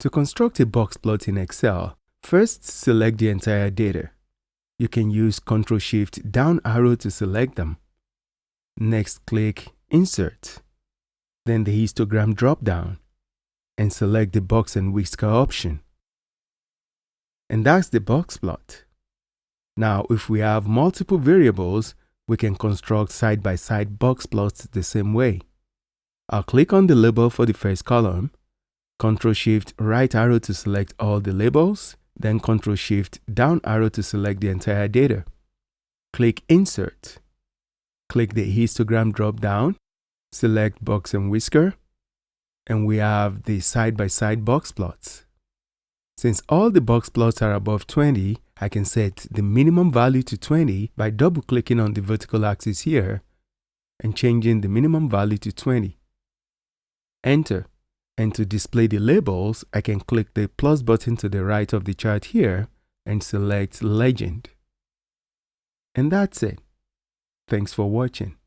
To construct a box plot in Excel, first select the entire data. You can use Ctrl-Shift down arrow to select them. Next, click Insert, then the histogram drop-down, and select the box and whisker option. And that's the box plot. Now, if we have multiple variables, we can construct side-by-side box plots the same way. I'll click on the label for the first column, Ctrl-Shift right arrow to select all the labels, then Ctrl-Shift down arrow to select the entire data. Click Insert. Click the histogram drop-down, select box and whisker, and we have the side-by-side box plots. Since all the box plots are above 20, I can set the minimum value to 20 by double-clicking on the vertical axis here and changing the minimum value to 20. Enter. And to display the labels, I can click the plus button to the right of the chart here and select Legend. And that's it. Thanks for watching.